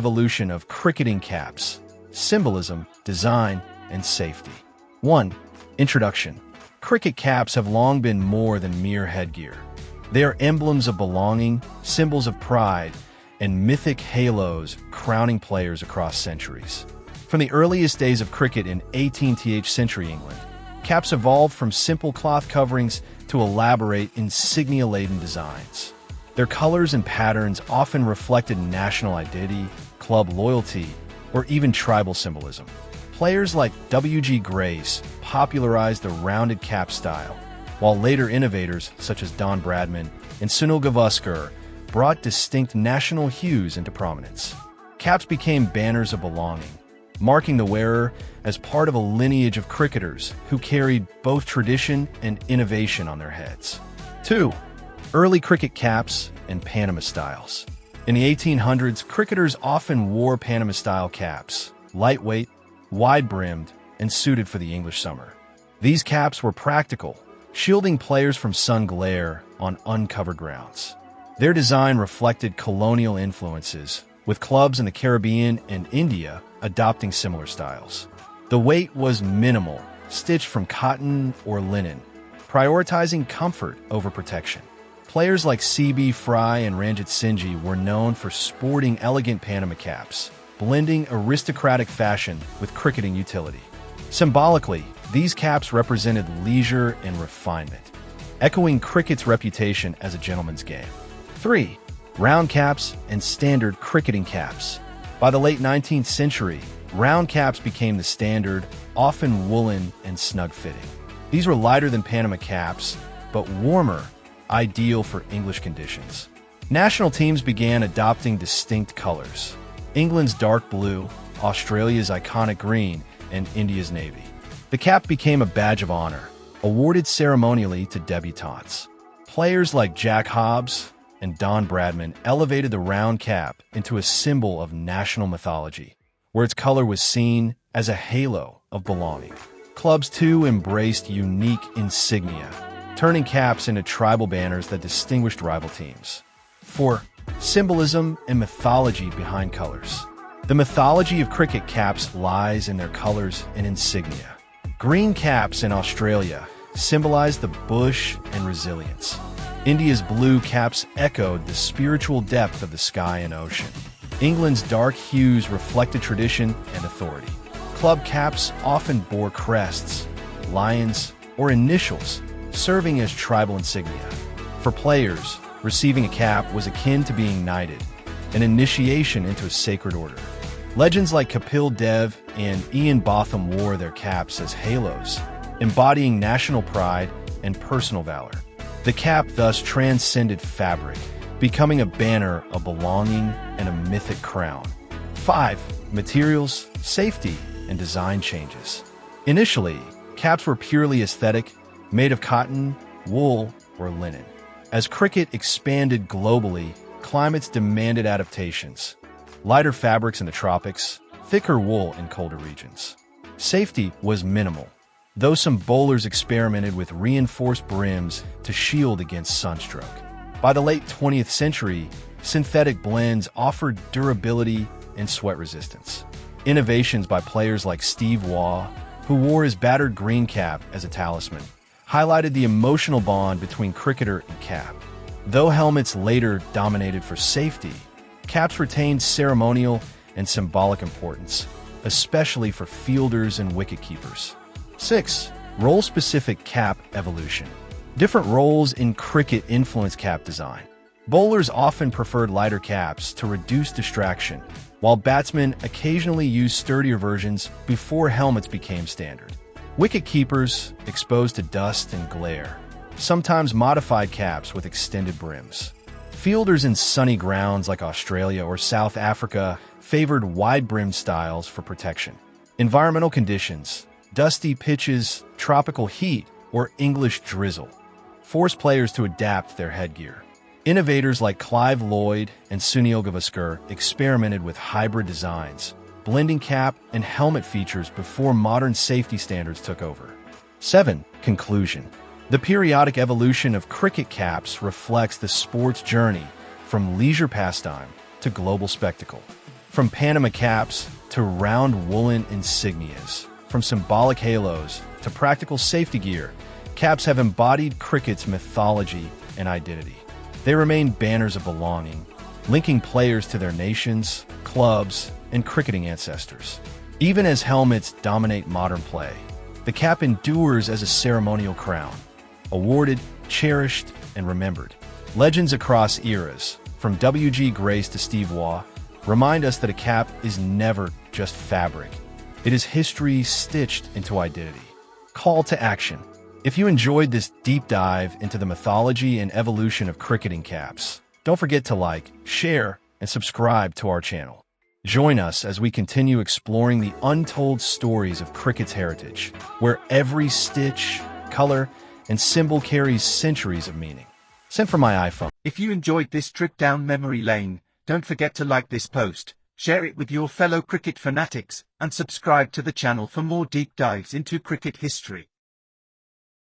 Evolution of cricketing caps, symbolism, design, and safety. 1. Introduction. Cricket caps have long been more than mere headgear. They are emblems of belonging, symbols of pride, and mythic halos crowning players across centuries. From the earliest days of cricket in 18th century England, caps evolved from simple cloth coverings to elaborate insignia-laden designs. Their colors and patterns often reflected national identity, club loyalty, or even tribal symbolism. Players like W.G. Grace popularized the rounded cap style, while later innovators such as Don Bradman and Sunil Gavaskar brought distinct national hues into prominence. Caps became banners of belonging, marking the wearer as part of a lineage of cricketers who carried both tradition and innovation on their heads. 2. Early cricket caps and Panama styles. In the 1800s, cricketers often wore Panama-style caps, lightweight, wide-brimmed, and suited for the English summer. These caps were practical, shielding players from sun glare on uncovered grounds. Their design reflected colonial influences, with clubs in the Caribbean and India adopting similar styles. The weight was minimal, stitched from cotton or linen, prioritizing comfort over protection. Players like C.B. Fry and Ranjit Singh were known for sporting elegant Panama caps, blending aristocratic fashion with cricketing utility. Symbolically, these caps represented leisure and refinement, echoing cricket's reputation as a gentleman's game. 3. Round caps and standard cricketing caps. By the late 19th century, round caps became the standard, often woolen and snug-fitting. These were lighter than Panama caps, but warmer, ideal for English conditions. National teams began adopting distinct colors: England's dark blue, Australia's iconic green, and India's navy. The cap became a badge of honor, awarded ceremonially to debutantes. Players like Jack Hobbs and Don Bradman elevated the round cap into a symbol of national mythology, where its color was seen as a halo of belonging. Clubs, too, embraced unique insignia, turning caps into tribal banners that distinguished rival teams. 4. Symbolism and mythology behind colors. The mythology of cricket caps lies in their colors and insignia. Green caps in Australia symbolize the bush and resilience. India's blue caps echoed the spiritual depth of the sky and ocean. England's dark hues reflected tradition and authority. Club caps often bore crests, lions, or initials, serving as tribal insignia. For players, receiving a cap was akin to being knighted, an initiation into a sacred order. Legends like Kapil Dev and Ian Botham wore their caps as halos, embodying national pride and personal valor. The cap thus transcended fabric, becoming a banner of belonging and a mythic crown. 5. Materials, safety, and design changes. Initially, caps were purely aesthetic, made of cotton, wool, or linen. As cricket expanded globally, climates demanded adaptations. Lighter fabrics in the tropics, thicker wool in colder regions. Safety was minimal, though some bowlers experimented with reinforced brims to shield against sunstroke. By the late 20th century, synthetic blends offered durability and sweat resistance. Innovations by players like Steve Waugh, who wore his battered green cap as a talisman, highlighted the emotional bond between cricketer and cap. Though helmets later dominated for safety, caps retained ceremonial and symbolic importance, especially for fielders and wicketkeepers. 6. Role-specific cap evolution. Different roles in cricket influence cap design. Bowlers often preferred lighter caps to reduce distraction, while batsmen occasionally used sturdier versions before helmets became standard. Wicket-keepers, exposed to dust and glare, sometimes modified caps with extended brims. Fielders in sunny grounds like Australia or South Africa favored wide-brimmed styles for protection. Environmental conditions, dusty pitches, tropical heat, or English drizzle, forced players to adapt their headgear. Innovators like Clive Lloyd and Sunil Gavaskar experimented with hybrid designs, blending cap and helmet features before modern safety standards took over. 7. Conclusion. The periodic evolution of cricket caps reflects the sport's journey from leisure pastime to global spectacle. From Panama caps to round woolen insignias, from symbolic halos to practical safety gear, caps have embodied cricket's mythology and identity. They remain banners of belonging, linking players to their nations, clubs, and cricketing ancestors. Even as helmets dominate modern play, the cap endures as a ceremonial crown, awarded, cherished, and remembered. Legends across eras, from W.G. Grace to Steve Waugh, remind us that a cap is never just fabric. It is history stitched into identity. Call to action. If you enjoyed this deep dive into the mythology and evolution of cricketing caps, don't forget to like, share, and subscribe to our channel. Join us as we continue exploring the untold stories of cricket's heritage, where every stitch, color, and symbol carries centuries of meaning. Sent from my iPhone. If you enjoyed this trip down memory lane, don't forget to like this post, share it with your fellow cricket fanatics, and subscribe to the channel for more deep dives into cricket history.